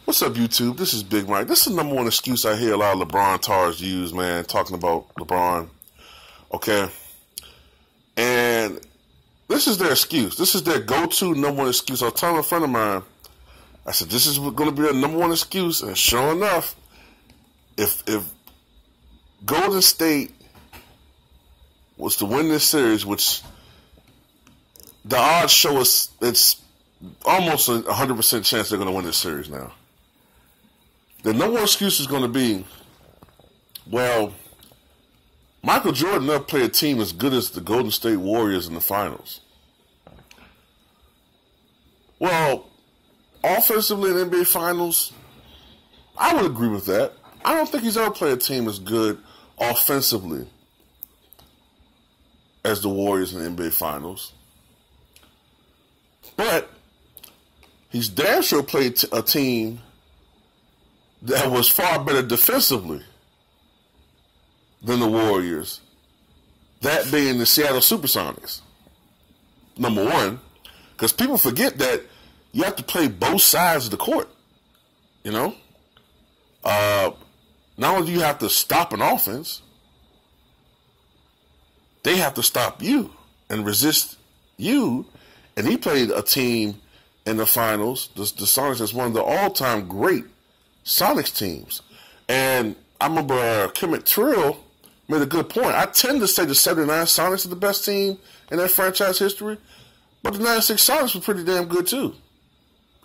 What's up, YouTube? This is Big Mike. This is the number one excuse I hear a lot of LeBron tars use, man, talking about LeBron. Okay? And this is their excuse. This is their go-to number one excuse. I was telling a friend of mine, I said, this is going to be their number one excuse. And sure enough, if Golden State was to win this series, which the odds show us it's almost a 100% chance they're going to win this series now. The number one excuse is going to be, well, Michael Jordan never played a team as good as the Golden State Warriors in the finals. Well, offensively in NBA Finals, I would agree with that. I don't think he's ever played a team as good offensively as the Warriors in the NBA Finals. But he's damn sure played a team that was far better defensively than the Warriors, that being the Seattle Supersonics. Number one, because people forget that you have to play both sides of the court, you know? Not only do you have to stop an offense, they have to stop you and resist you. And he played a team in the finals, the Sonics, as one of the all-time great Sonics teams. And I remember Kemet Trill made a good point. I tend to say the 79 Sonics are the best team in that franchise history, but the 96 Sonics were pretty damn good too.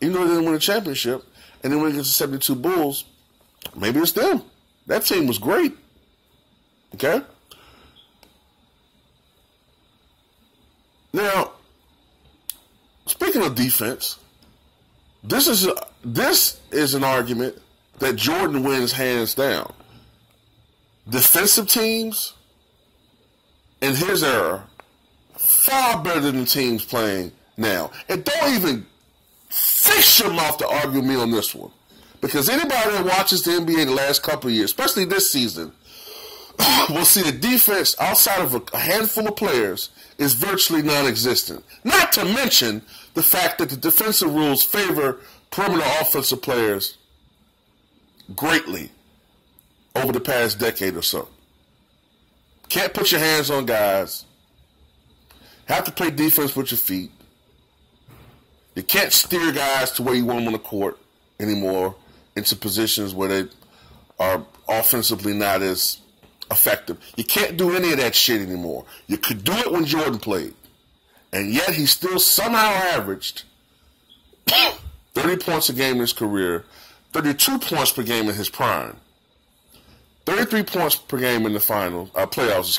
Even though they didn't win a championship, and then when against the 72 Bulls, maybe it's them. That team was great. Okay? Now, speaking of defense, this is an argument that Jordan wins hands down. Defensive teams in his era far better than the teams playing now. And don't even fix your mouth to argue me on this one, because anybody that watches the NBA the last couple of years, especially this season, will see the defense outside of a handful of players is virtually non-existent. Not to mention the fact that the defensive rules favor perimeter offensive players greatly over the past decade or so. Can't put your hands on guys. Have to play defense with your feet. You can't steer guys to where you want them on the court anymore into positions where they are offensively not as effective. You can't do any of that shit anymore. You could do it when Jordan played. And yet he still somehow averaged 30 points a game in his career, 32 points per game in his prime, 33 points per game in the playoffs,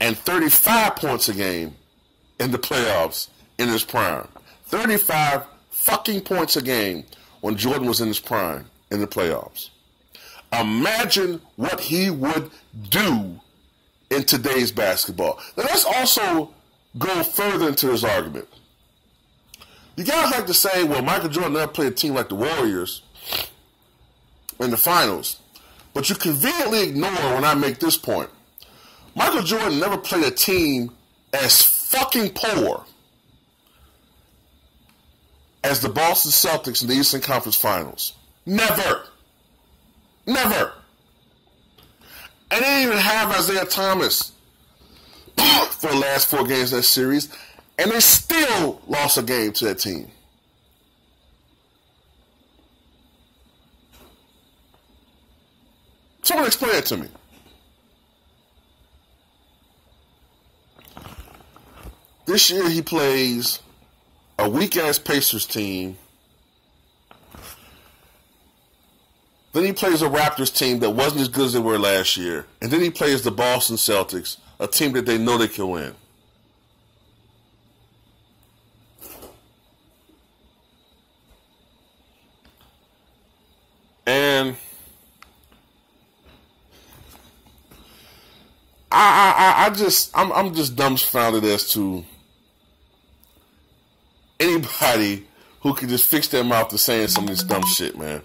and 35 points a game in the playoffs in his prime. 35 fucking points a game when Jordan was in his prime in the playoffs. Imagine what he would do in today's basketball. Now let's also go further into this argument. You guys like to say, well, Michael Jordan never played a team like the Warriors in the finals. But you conveniently ignore when I make this point. Michael Jordan never played a team as fucking poor as the Boston Celtics in the Eastern Conference Finals. Never. Never. And they didn't even have Isaiah Thomas for the last 4 games of that series, and they still lost a game to that team. Someone explain it to me. This year he plays a weak-ass Pacers team. Then he plays a Raptors team that wasn't as good as they were last year. And then he plays the Boston Celtics, a team that they know they can win. And I'm just dumbfounded as to anybody who can just fix their mouth to saying some of this dumb shit, man.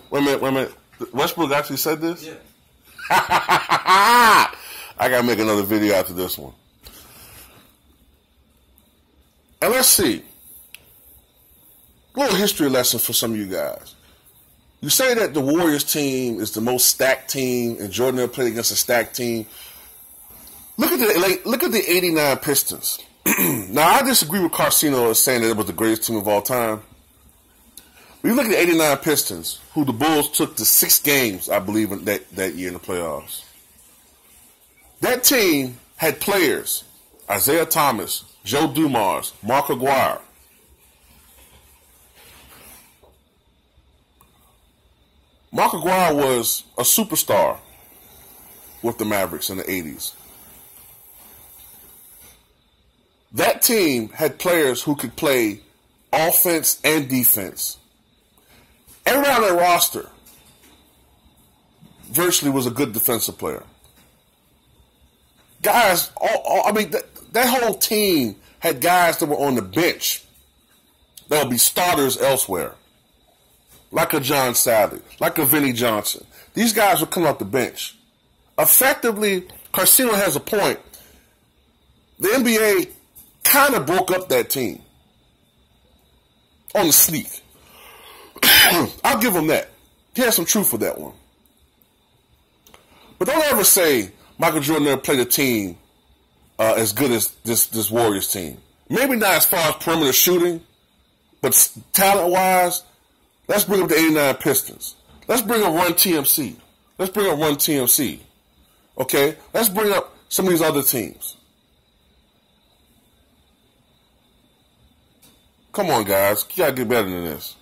Wait a minute. Westbrook actually said this? Yeah. I gotta make another video after this one. And let's see. A little history lesson for some of you guys. You say that the Warriors team is the most stacked team, and Jordan never played against a stacked team. Look at the '89 Pistons. Now, I disagree with Carcino as saying that it was the greatest team of all time. When you look at the '89 Pistons, who the Bulls took to 6 games, I believe, in that year in the playoffs. That team had players, Isaiah Thomas, Joe Dumars, Mark Aguirre. Mark Aguirre was a superstar with the Mavericks in the 80s. That team had players who could play offense and defense. Everyone on their roster virtually was a good defensive player. Guys, that whole team had guys that were on the bench that would be starters elsewhere. Like a John Sally, like a Vinnie Johnson. These guys would come off the bench. Effectively, Carcino has a point. The NBA kind of broke up that team on the sneak. I'll give him that. He has some truth for that one. But don't ever say Michael Jordan never played a team as good as this Warriors team. Maybe not as far as perimeter shooting, but talent-wise, let's bring up the '89 Pistons. Let's bring up Run TMC. Okay? Let's bring up some of these other teams. Come on, guys. You gotta get better than this.